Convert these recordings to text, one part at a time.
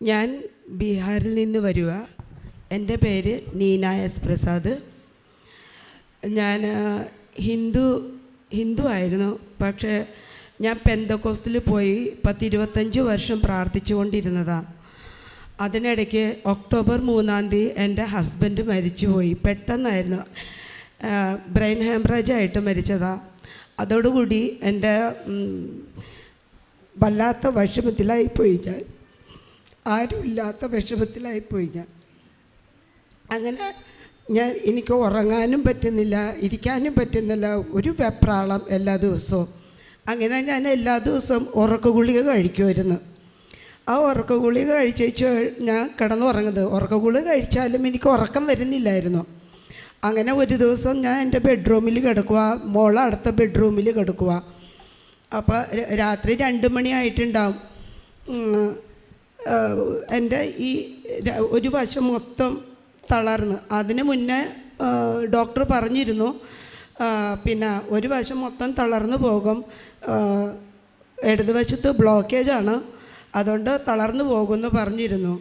ഞാൻ ബീഹാറിൽ നിന്ന് വരുക. എൻ്റെ പേര് നീന എസ് പ്രസാദ്. ഞാൻ ഹിന്ദു ആയിരുന്നു. പക്ഷേ ഞാൻ പെന്തക്കോസ്തിൽ പോയി 10-25 വർഷം പ്രാർത്ഥിച്ചു കൊണ്ടിരുന്നതാണ്. അതിനിടയ്ക്ക് ഒക്ടോബർ 3 എൻ്റെ ഹസ്ബൻഡ് മരിച്ചുപോയി. പെട്ടെന്നായിരുന്നു, ബ്രെയിൻ ഹെമറേജായിട്ട് മരിച്ചതാണ്. അതോടുകൂടി എൻ്റെ വല്ലാത്ത വിഷമത്തിലായിപ്പോയി. ഞാൻ ആരുമില്ലാത്ത വിഷമത്തിലായിപ്പോയി. അങ്ങനെ എനിക്ക് ഉറങ്ങാനും പറ്റുന്നില്ല, ഇരിക്കാനും പറ്റുന്നില്ല, ഒരു വെപ്രാളം എല്ലാ ദിവസവും. അങ്ങനെ ഞാൻ എല്ലാ ദിവസവും ഉറക്ക ഗുളിക കഴിക്കുമായിരുന്നു. ആ ഉറക്ക ഗുളിക കഴിച്ചു ഞാൻ കിടന്നുറങ്ങുന്നത്. ഉറക്ക ഗുളിക കഴിച്ചാലും എനിക്ക് ഉറക്കം വരുന്നില്ലായിരുന്നു. അങ്ങനെ ഒരു ദിവസം ഞാൻ എൻ്റെ ബെഡ്റൂമിൽ കിടക്കുക, മോളെ അടുത്ത ബെഡ്റൂമിൽ കിടക്കുക. അപ്പോൾ രാത്രി 2 മണിയായിട്ടുണ്ടാവും. എൻ്റെ ഈ ഒരു വശം മൊത്തം തളർന്ന്. അതിന് മുന്നേ ഡോക്ടർ പറഞ്ഞിരുന്നു, പിന്നെ ഒരു വശം മൊത്തം തളർന്നു പോകും, ഇടതുവശത്ത് ബ്ലോക്കേജാണ്, അതുകൊണ്ട് തളർന്നു പോകുമെന്ന് പറഞ്ഞിരുന്നു.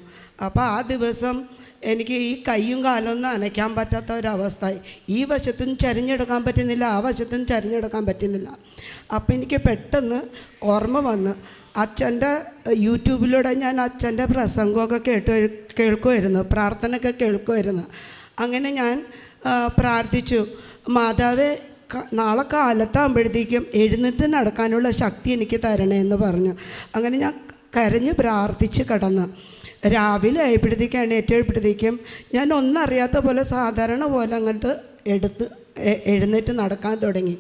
അപ്പോൾ ആ ദിവസം എനിക്ക് ഈ കൈയും കാലൊന്നും അനയ്ക്കാൻ പറ്റാത്ത ഒരവസ്ഥ. ഈ വശത്തും ചരിഞ്ഞെടുക്കാൻ പറ്റുന്നില്ല, ആ വശത്തും ചരിഞ്ഞെടുക്കാൻ പറ്റുന്നില്ല. അപ്പോൾ എനിക്ക് പെട്ടെന്ന് ഓർമ്മ വന്ന് അച്ഛൻ്റെ യൂട്യൂബിലൂടെ ഞാൻ അച്ഛൻ്റെ പ്രസംഗമൊക്കെ കേൾക്കുമായിരുന്നു, പ്രാർത്ഥനയൊക്കെ കേൾക്കുമായിരുന്നു. അങ്ങനെ ഞാൻ പ്രാർത്ഥിച്ചു, മാതാവേ നാളെ കാലത്താകുമ്പോഴത്തേക്കും എഴുന്നേറ്റ് നടക്കാനുള്ള ശക്തി എനിക്ക് തരണേ എന്ന് പറഞ്ഞു. അങ്ങനെ ഞാൻ കരഞ്ഞ് പ്രാർത്ഥിച്ച് കിടന്നു. രാവിലെ ആയപ്പോഴത്തേക്കും എഴുന്നേറ്റപ്പോഴത്തേക്കും ഞാൻ ഒന്നും അറിയാത്ത പോലെ സാധാരണ പോലെ അങ്ങോട്ട് എഴുന്നേറ്റ് നടക്കാൻ തുടങ്ങി.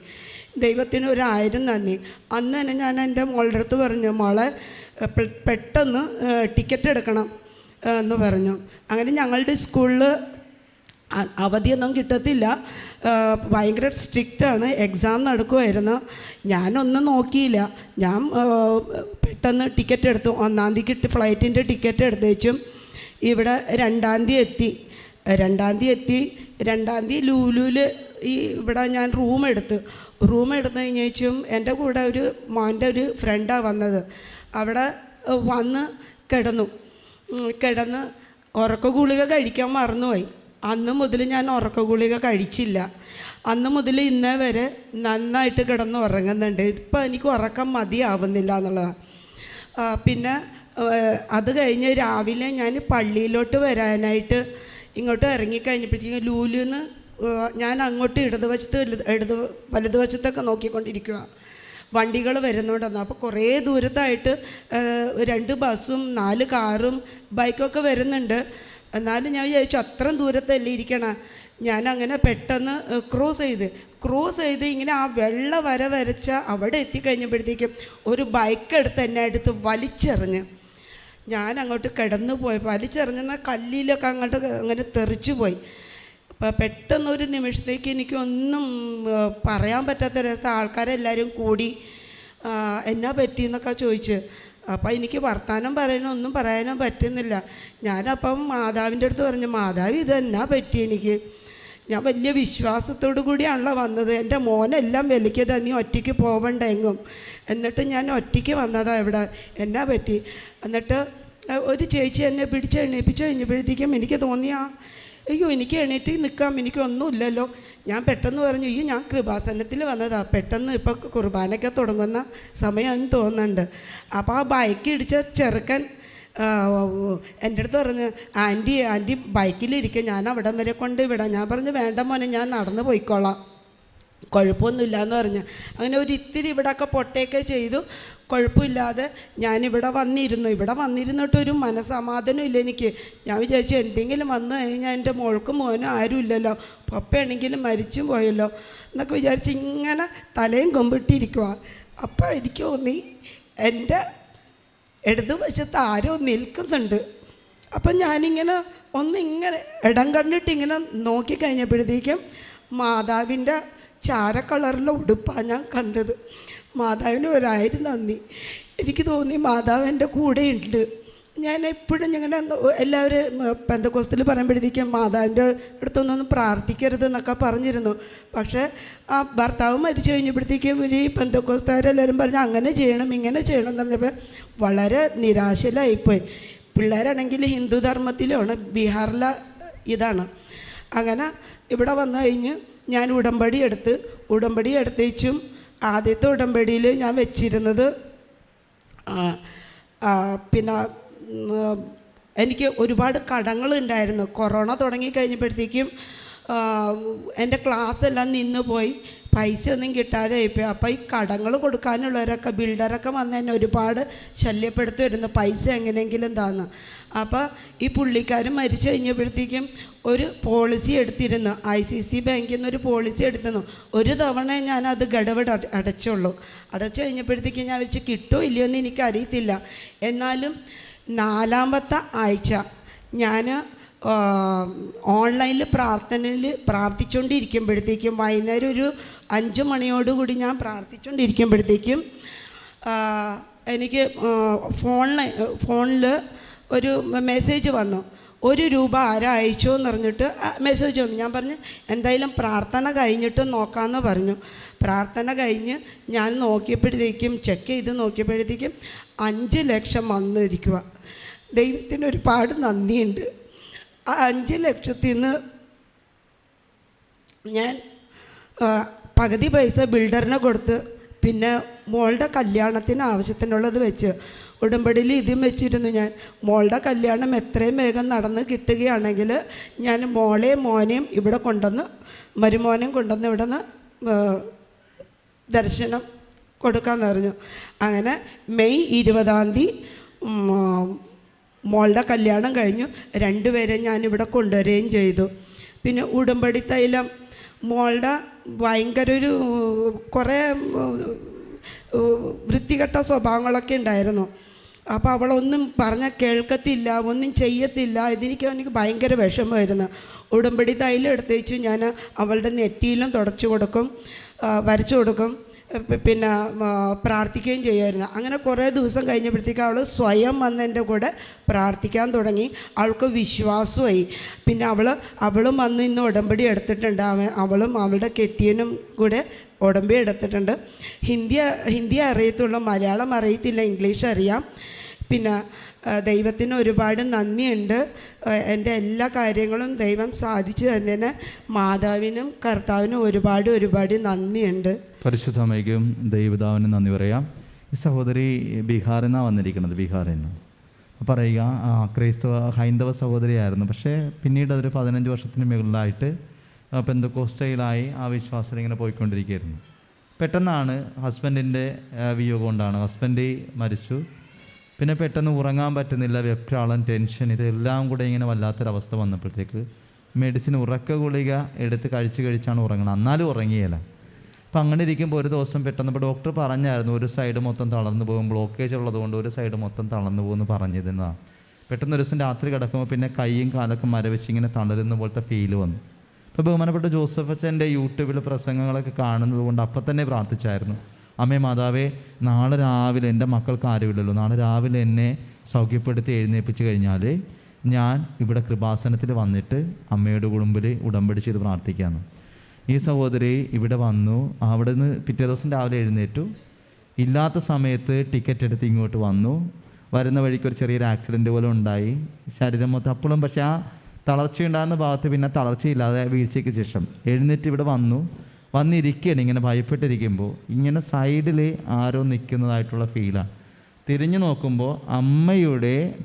ദൈവത്തിന് 1000 നന്ദി. അന്ന് തന്നെ ഞാൻ എൻ്റെ മോളുടെ അടുത്ത് പറഞ്ഞു, മോളെ പെട്ടെന്ന് ടിക്കറ്റ് എടുക്കണം എന്ന് പറഞ്ഞു. അങ്ങനെ ഞങ്ങളുടെ സ്കൂളിൽ അവധിയൊന്നും കിട്ടത്തില്ല, ഭയങ്കര സ്ട്രിക്റ്റാണ്, എക്സാം നടക്കുമായിരുന്നു. ഞാനൊന്നും നോക്കിയില്ല. ഞാൻ പെട്ടെന്ന് ടിക്കറ്റ് എടുത്തു. 1-ാം തീയതി ഫ്ലൈറ്റിൻ്റെ ടിക്കറ്റ് എടുത്തേച്ചും ഇവിടെ 2-ാം തീയതി എത്തി. 2-ാം തീയതി ലൂലുവിൽ ഇവിടെ ഞാൻ റൂം എടുത്ത് കഴിഞ്ഞേച്ചും എൻ്റെ കൂടെ ഒരു മോൻ്റെ ഒരു ഫ്രണ്ടാണ് വന്നത്. അവിടെ വന്ന് കിടന്ന് ഉറക്ക ഗുളിക കഴിക്കാൻ മറന്നുപോയി. അന്ന് മുതൽ ഞാൻ ഉറക്ക ഗുളിക കഴിച്ചില്ല. അന്ന് മുതൽ ഇന്നേ വരെ നന്നായിട്ട് കിടന്ന് ഉറങ്ങുന്നുണ്ട്. ഇപ്പം എനിക്ക് ഉറക്കം മതിയാവുന്നില്ല എന്നുള്ളതാണ്. പിന്നെ അത് കഴിഞ്ഞ് രാവിലെ ഞാൻ പള്ളിയിലോട്ട് വരാനായിട്ട് ഇങ്ങോട്ട് ഇറങ്ങിക്കഴിഞ്ഞപ്പോഴത്തേക്കും ലൂലുന്ന് ഞാൻ അങ്ങോട്ട് വലതുവശത്തൊക്കെ നോക്കിക്കൊണ്ടിരിക്കുക. വണ്ടികൾ വരുന്നുണ്ടെന്ന്. അപ്പോൾ കുറേ ദൂരത്തായിട്ട് 2 ബസ്സും 4 കാറും ബൈക്കൊക്കെ വരുന്നുണ്ട്. എന്നാലും ഞാൻ വിചാരിച്ചു അത്രയും ദൂരത്തല്ലേ ഇരിക്കണം. ഞാനങ്ങനെ പെട്ടെന്ന് ക്രോസ് ചെയ്ത് ഇങ്ങനെ ആ വെള്ള വര വരച്ച അവിടെ എത്തിക്കഴിഞ്ഞപ്പോഴത്തേക്കും ഒരു ബൈക്ക് എടുത്ത് എന്നെ അടുത്ത് വലിച്ചെറിഞ്ഞ് ഞാൻ അങ്ങോട്ട് കിടന്നു പോയി. വലിച്ചെറിഞ്ഞെന്നാൽ കല്ലിലൊക്കെ അങ്ങോട്ട് അങ്ങനെ തെറിച്ചു പോയി. അപ്പോൾ പെട്ടെന്നൊരു നിമിഷത്തേക്ക് എനിക്കൊന്നും പറയാൻ പറ്റാത്തൊരവസ്ഥ. ആൾക്കാരെല്ലാവരും കൂടി എന്നാ പറ്റിയെന്നൊക്കെ ചോദിച്ച്. അപ്പോൾ എനിക്ക് വർത്താനം ഒന്നും പറയാനോ പറ്റുന്നില്ല. ഞാനപ്പം മാതാവിൻ്റെ അടുത്ത് പറഞ്ഞു, മാതാവ് ഇതെന്നാ പറ്റി എനിക്ക്? ഞാൻ വലിയ വിശ്വാസത്തോടു കൂടിയാണല്ലോ വന്നത്. എൻ്റെ മോനെല്ലാം വിലക്കിയത്, നീ ഒറ്റയ്ക്ക് പോവണ്ടെങ്കും. എന്നിട്ട് ഞാൻ ഒറ്റയ്ക്ക് വന്നതാണ് ഇവിടെ, എന്നാ പറ്റി? എന്നിട്ട് ഒരു ചേച്ചി എന്നെ പിടിച്ച് എണീപ്പിച്ച് കഴിഞ്ഞപ്പോഴത്തേക്കും എനിക്ക് തോന്നിയാ അയ്യോ എനിക്ക് എണീറ്റ് നിൽക്കാം, എനിക്കൊന്നുമില്ലല്ലോ. ഞാൻ പെട്ടെന്ന് പറഞ്ഞു, അയ്യോ ഞാൻ കൃപാസനത്തിൽ വന്നതാണ്, പെട്ടെന്ന് ഇപ്പോൾ കുർബാനയൊക്കെ തുടങ്ങുന്ന സമയമെന്ന് തോന്നുന്നുണ്ട്. അപ്പോൾ ആ ബൈക്ക് ഇടിച്ച ചെറുക്കൻ എൻ്റെ അടുത്ത് പറഞ്ഞു, ആൻറ്റി ബൈക്കിലിരിക്കുക, ഞാൻ അവിടം വരെ കൊണ്ട് വിടാം. ഞാൻ പറഞ്ഞു, വേണ്ട മോനെ, ഞാൻ നടന്ന് പോയിക്കോളാം, കുഴപ്പമൊന്നുമില്ല എന്ന് പറഞ്ഞു. അങ്ങനെ ഒരു ഇത്തിരി ഇവിടെയൊക്കെ പൊട്ടയൊക്കെ ചെയ്തു, കുഴപ്പമില്ലാതെ ഞാനിവിടെ വന്നിരുന്നിട്ടൊരു മനസ്സമാധാനം ഇല്ല എനിക്ക്. ഞാൻ വിചാരിച്ചു എന്തെങ്കിലും വന്നു കഴിഞ്ഞാൽ എൻ്റെ മോൾക്കും മോനും ആരും ഇല്ലല്ലോ, പപ്പയാണെങ്കിലും മരിച്ചും പോയല്ലോ എന്നൊക്കെ വിചാരിച്ച് ഇങ്ങനെ തലയും കൊമ്പിട്ടിരിക്കുക. അപ്പോൾ എനിക്ക് തോന്നി എൻ്റെ ഇടതുവശത്ത് ആരോ നിൽക്കുന്നുണ്ട്. അപ്പം ഞാനിങ്ങനെ ഒന്നിങ്ങനെ ഇടം കണ്ടിട്ട് ഇങ്ങനെ നോക്കിക്കഴിഞ്ഞപ്പോഴത്തേക്കും മാതാവിൻ്റെ ചാര കളറിലെ ഉടുപ്പാണ് ഞാൻ കണ്ടത്. മാതാവിന് 1000 നന്ദി. എനിക്ക് തോന്നി മാതാവ് എൻ്റെ കൂടെയുണ്ട്. ഞാൻ എപ്പോഴും ഇങ്ങനെ എല്ലാവരും പെന്തക്കോസ്തിൽ പറയുമ്പോഴത്തേക്കും മാതാവിൻ്റെ അടുത്തൊന്നും പ്രാർത്ഥിക്കരുതെന്നൊക്കെ പറഞ്ഞിരുന്നു. പക്ഷേ ആ ഭർത്താവ് മരിച്ചു കഴിഞ്ഞപ്പോഴത്തേക്കും ഈ പെന്തക്കോസ്തുകാരെല്ലാവരും പറഞ്ഞു അങ്ങനെ ചെയ്യണം ഇങ്ങനെ ചെയ്യണം എന്ന് പറഞ്ഞപ്പോൾ വളരെ നിരാശയിലായിപ്പോയി. പിള്ളേരാണെങ്കിൽ ഹിന്ദു ധർമ്മത്തിലാണ്, ബീഹാറിലെ ഇതാണ്. അങ്ങനെ ഇവിടെ വന്നു കഴിഞ്ഞ് ഞാൻ ഉടമ്പടി എടുത്തേച്ചും ആദ്യത്തെ ഉടമ്പടിയിൽ ഞാൻ വെച്ചിരുന്നത് പിന്നെ എനിക്ക് ഒരുപാട് കടങ്ങളുണ്ടായിരുന്നു. കൊറോണ തുടങ്ങിക്കഴിഞ്ഞപ്പോഴത്തേക്കും എൻ്റെ ക്ലാസ് എല്ലാം നിന്ന് പോയി, പൈസ ഒന്നും കിട്ടാതെ ആയിപ്പോയി. അപ്പോൾ ഈ കടങ്ങൾ കൊടുക്കാനുള്ളവരൊക്കെ ബിൽഡറൊക്കെ വന്ന് എന്നെ ഒരുപാട് ശല്യപ്പെടുത്തുമായിരുന്നു, പൈസ എങ്ങനെയെങ്കിലും താന്ന്. അപ്പോൾ ഈ പുള്ളിക്കാരൻ മരിച്ചു കഴിഞ്ഞപ്പോഴത്തേക്കും ഒരു പോളിസി എടുത്തിരുന്നു, ICC ബാങ്കിൽ നിന്നൊരു പോളിസി എടുത്തിരുന്നു. ഒരു തവണ ഞാനത് ഗഡവട് അടച്ചുള്ളൂ. അടച്ചു കഴിഞ്ഞപ്പോഴത്തേക്കും ഞാൻ വെച്ച് കിട്ടുമോ ഇല്ലയോ എന്ന് എനിക്കറിയത്തില്ല. എന്നാലും 4ാമത്തെ ആഴ്ച ഞാൻ ഓൺലൈനിൽ പ്രാർത്ഥിച്ചുകൊണ്ടിരിക്കുമ്പോഴത്തേക്കും വൈകുന്നേരം ഒരു 5 മണിയോടുകൂടി ഞാൻ പ്രാർത്ഥിച്ചുകൊണ്ടിരിക്കുമ്പോഴത്തേക്കും എനിക്ക് ഫോണിൽ ഒരു മെസ്സേജ് വന്നു, 1 രൂപ ആരാ അയച്ചോ എന്ന് പറഞ്ഞിട്ട് മെസ്സേജ് വന്നു. ഞാൻ പറഞ്ഞു എന്തായാലും പ്രാർത്ഥന കഴിഞ്ഞിട്ട് നോക്കാമെന്ന് പറഞ്ഞു. പ്രാർത്ഥന കഴിഞ്ഞ് ഞാൻ നോക്കിയപ്പോഴത്തേക്കും ചെക്ക് ചെയ്ത് നോക്കിയപ്പോഴത്തേക്കും 5 ലക്ഷം വന്നിരിക്കുക. ദൈവത്തിന് ഒരുപാട് നന്ദിയുണ്ട്. ആ 5 ലക്ഷത്തിൽ നിന്ന് ഞാൻ പകുതി പൈസ ബിൽഡറിനെ കൊടുത്ത്, പിന്നെ മോളുടെ കല്യാണത്തിന് ആവശ്യത്തിനുള്ളത് വെച്ച് ഉടമ്പടിയിൽ ഇതും വെച്ചിരുന്നു. ഞാൻ മോളുടെ കല്യാണം എത്രയും വേഗം നടന്ന് കിട്ടുകയാണെങ്കിൽ ഞാൻ മോനെയും ഇവിടെ കൊണ്ടുവന്ന് മരുമോനെയും കൊണ്ടുവന്ന് ഇവിടെ നിന്ന് ദർശനം കൊടുക്കാമെന്ന് പറഞ്ഞു. അങ്ങനെ മെയ് 20-ാം തീയതി മോളുടെ കല്യാണം കഴിഞ്ഞു. 2 പേരെ ഞാനിവിടെ കൊണ്ടുവരികയും ചെയ്തു. പിന്നെ ഉടമ്പടി തൈലം മോളുടെ ഭയങ്കര കുറേ വൃത്തികെട്ട സ്വഭാവങ്ങളൊക്കെ ഉണ്ടായിരുന്നു. അപ്പോൾ അവളൊന്നും പറഞ്ഞാൽ കേൾക്കത്തില്ല, ഒന്നും ചെയ്യത്തില്ല. എനിക്ക് ഭയങ്കര വിഷമമായിരുന്നു. ഉടമ്പടി തൈലം എടുത്തേച്ച് ഞാൻ അവളുടെ നെറ്റിയിലും തുടച്ചു കൊടുക്കും, വരച്ചു കൊടുക്കും, പിന്നെ പ്രാർത്ഥിക്കുകയും ചെയ്യുമായിരുന്നു. അങ്ങനെ കുറേ ദിവസം കഴിഞ്ഞപ്പോഴത്തേക്ക് അവൾ സ്വയം വന്ന് എൻ്റെ കൂടെ പ്രാർത്ഥിക്കാൻ തുടങ്ങി. അവൾക്ക് വിശ്വാസമായി. പിന്നെ അവളും വന്ന് ഇന്ന് ഉടമ്പടി എടുത്തിട്ടുണ്ട്. അവളും അവളുടെ കെട്ടിയനും കൂടെ ഉടമ്പടി എടുത്തിട്ടുണ്ട്. ഹിന്ദി അറിയത്തുള്ളൂ, മലയാളം അറിയത്തില്ല, ഇംഗ്ലീഷ് അറിയാം. പിന്നെ ദൈവത്തിന് ഒരുപാട് നന്ദിയുണ്ട്. എൻ്റെ എല്ലാ കാര്യങ്ങളും ദൈവം സാധിച്ചു തന്നതിന് മാതാവിനും കർത്താവിനും ഒരുപാട് നന്ദിയുണ്ട്. പരിശുദ്ധ അമ്മയ്ക്കും ദൈവതാവിനും നന്ദി പറയാം. ഈ സഹോദരി ബീഹാറിൽ നിന്നാണ് വന്നിരിക്കുന്നത്. ബീഹാറിൽ നിന്ന് പറയുക ഹൈന്ദവ സഹോദരിയായിരുന്നു. പക്ഷേ പിന്നീട് അതൊരു 15 വർഷത്തിന് മുകളിലായിട്ട് പെന്തക്കോസ്തയിലായി ആ വിശ്വാസം ഇങ്ങനെ പോയിക്കൊണ്ടിരിക്കുകയായിരുന്നു. പെട്ടെന്നാണ് ഹസ്ബൻഡിൻ്റെ വിയോഗം കൊണ്ടാണ്, ഹസ്ബൻഡ് മരിച്ചു. പിന്നെ പെട്ടെന്ന് ഉറങ്ങാൻ പറ്റുന്നില്ല, വെപ്രാളം, ടെൻഷൻ, ഇതെല്ലാം കൂടെ ഇങ്ങനെ വല്ലാത്തൊരവസ്ഥ വന്നപ്പോഴത്തേക്ക് മെഡിസിൻ ഉറക്ക ഗുളിക എടുത്ത് കഴിച്ചാണ് ഉറങ്ങുന്നത്. എന്നാലും ഉറങ്ങിയില്ല. അപ്പം അങ്ങനെ ഇരിക്കുമ്പോൾ ഒരു ദിവസം പെട്ടെന്ന് ഇപ്പോൾ ഡോക്ടർ പറഞ്ഞായിരുന്നു ഒരു സൈഡ് മൊത്തം തളർന്നു പോകും, ബ്ലോക്കേജ് ഉള്ളതുകൊണ്ട് ഒരു സൈഡ് മൊത്തം തളർന്നു പോകുമെന്ന് പറഞ്ഞിരുന്നതാണ്. പെട്ടെന്ന് ഒരു ദിവസം രാത്രി കിടക്കുമ്പോൾ പിന്നെ കൈയും കാലൊക്കെ മരവെച്ച് ഇങ്ങനെ തളരുന്ന പോലത്തെ ഫീല് വന്നു. അപ്പോൾ ബഹുമാനപ്പെട്ട ജോസഫ് അച്ഛൻ്റെ യൂട്യൂബിൽ പ്രസംഗങ്ങളൊക്കെ കാണുന്നത് കൊണ്ട് അപ്പം തന്നെ പ്രാർത്ഥിച്ചായിരുന്നു, അമ്മേ മാതാവേ, നാളെ രാവിലെ എൻ്റെ മക്കൾക്ക് ആരുമില്ലല്ലോ, നാളെ രാവിലെ എന്നെ സൗഖ്യപ്പെടുത്തി എഴുന്നേൽപ്പിച്ച് കഴിഞ്ഞാൽ ഞാൻ ഇവിടെ കൃപാസനത്തിൽ വന്നിട്ട് അമ്മയുടെ കുടുംബത്തിൽ ഉടമ്പടി ചെയ്ത് പ്രാർത്ഥിക്കാമെന്ന്. ഈ സഹോദരി ഇവിടെ വന്നു. അവിടെ നിന്ന് പിറ്റേ ദിവസം രാവിലെ എഴുന്നേറ്റു. ഇല്ലാത്ത സമയത്ത് ടിക്കറ്റ് എടുത്ത് ഇങ്ങോട്ട് വന്നു. വരുന്ന വഴിക്ക് ഒരു ചെറിയൊരു ആക്സിഡൻറ്റ് പോലെ ഉണ്ടായി. ശരീരം മൊത്തം അപ്പോഴും പക്ഷേ ആ തളർച്ചയുണ്ടാകുന്ന ഭാഗത്ത് പിന്നെ തളർച്ചയില്ലാതെ വീഴ്ചയ്ക്ക് ശേഷം എഴുന്നേറ്റ് ഇവിടെ വന്നിരിക്കുകയാണ്. ഇങ്ങനെ ഭയപ്പെട്ടിരിക്കുമ്പോൾ ഇങ്ങനെ സൈഡിൽ ആരോ നിൽക്കുന്നതായിട്ടുള്ള ഫീലാണ്. തിരിഞ്ഞു നോക്കുമ്പോൾ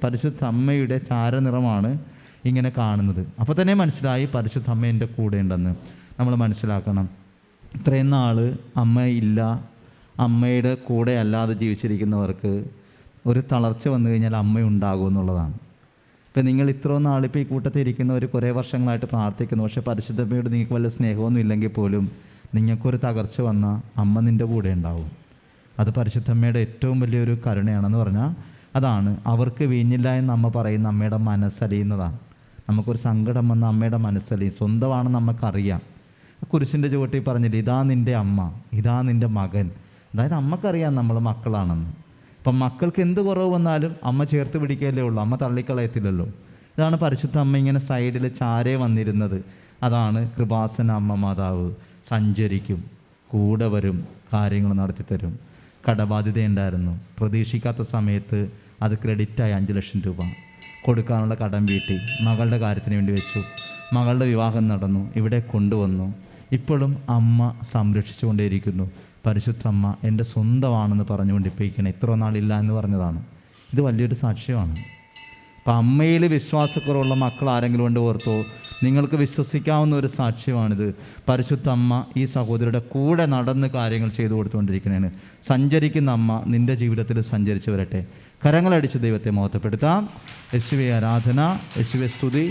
പരിശുദ്ധ അമ്മയുടെ ചാരനിറമാണ് ഇങ്ങനെ കാണുന്നത്. അപ്പോൾ തന്നെ മനസ്സിലായി പരിശുദ്ധ അമ്മ എൻ്റെ കൂടെ ഉണ്ടെന്ന് നമ്മൾ മനസ്സിലാക്കണം. ഇത്രയും നാൾ അമ്മയില്ല, അമ്മയുടെ കൂടെ അല്ലാതെ ജീവിച്ചിരിക്കുന്നവർക്ക് ഒരു തളർച്ച വന്നു കഴിഞ്ഞാൽ അമ്മയുണ്ടാകും എന്നുള്ളതാണ്. ഇപ്പം നിങ്ങൾ ഇത്രയും നാളിപ്പോൾ ഈ കൂട്ടത്തിൽ ഇരിക്കുന്നവർ കുറേ വർഷങ്ങളായിട്ട് പ്രാർത്ഥിക്കുന്നു, പക്ഷേ പരിശുദ്ധമ്മയോട് നിങ്ങൾക്ക് വല്ല സ്നേഹമൊന്നും ഇല്ലെങ്കിൽ പോലും നിങ്ങൾക്കൊരു തകർച്ച വന്നാൽ അമ്മ നിൻ്റെ കൂടെ ഉണ്ടാവും. അത് പരിശുദ്ധമ്മയുടെ ഏറ്റവും വലിയൊരു കരുണയാണെന്ന് പറഞ്ഞാൽ അതാണ്. അവർക്ക് വീഞ്ഞില്ല എന്ന് അമ്മ പറയുന്ന അമ്മയുടെ മനസ്സലിയുന്നതാണ്. നമുക്കൊരു സങ്കടം വന്ന അമ്മയുടെ മനസ്സലിയും, സ്വന്തമാണെന്ന് നമുക്കറിയാം. കുരിശിൻ്റെ ചുവട്ടിൽ പറഞ്ഞില്ല, ഇതാ നിൻ്റെ അമ്മ, ഇതാ നിൻ്റെ മകൻ. അതായത് അമ്മക്കറിയാം നമ്മൾ മക്കളാണെന്ന്. അപ്പം മക്കൾക്ക് എന്ത് കുറവ് വന്നാലും അമ്മ ചേർത്ത് പിടിക്കുകയല്ലേ ഉള്ളൂ, അമ്മ തള്ളിക്കളയത്തില്ലല്ലോ. ഇതാണ് പരിശുദ്ധ അമ്മ ഇങ്ങനെ സൈഡിൽ ചാരേ വന്നിരുന്നത്. അതാണ് കൃപാസന അമ്മ മാതാവ്. സഞ്ചരിക്കും, കൂടെ വരും, കാര്യങ്ങൾ നടത്തിത്തരും. കടബാധ്യതയുണ്ടായിരുന്നു, പ്രതീക്ഷിക്കാത്ത സമയത്ത് അത് ക്രെഡിറ്റായി 5 ലക്ഷം രൂപ. കൊടുക്കാനുള്ള കടം വീട്ടി, മകളുടെ കാര്യത്തിന് വേണ്ടി വെച്ചു, മകളുടെ വിവാഹം നടന്നു, ഇവിടെ കൊണ്ടുവന്നു. ഇപ്പോഴും അമ്മ സംരക്ഷിച്ചുകൊണ്ടേയിരിക്കുന്നു. പരിശുദ്ധ അമ്മ എൻ്റെ സ്വന്തമാണെന്ന് പറഞ്ഞുകൊണ്ടിരിക്കണം. ഇത്ര നാളില്ല എന്ന് പറഞ്ഞതാണ്. ഇത് വലിയൊരു സാക്ഷ്യമാണ്. അപ്പം അമ്മയിൽ വിശ്വാസക്കുറവുള്ള മക്കൾ ആരെങ്കിലും കൊണ്ട് ഓർത്തോ, നിങ്ങൾക്ക് വിശ്വസിക്കാവുന്ന ഒരു സാക്ഷ്യമാണിത്. പരിശുദ്ധ അമ്മ ഈ സഹോദരിയുടെ കൂടെ നടന്ന് കാര്യങ്ങൾ ചെയ്തു കൊടുത്തുകൊണ്ടിരിക്കണേന്. സഞ്ചരിക്കുന്ന അമ്മ നിൻ്റെ ജീവിതത്തിൽ സഞ്ചരിച്ചു വരട്ടെ. കരങ്ങളടിച്ച് ദൈവത്തെ മഹത്വപ്പെടുത്താം. യേശുവേ ആരാധന, യേശുവേ സ്തുതി.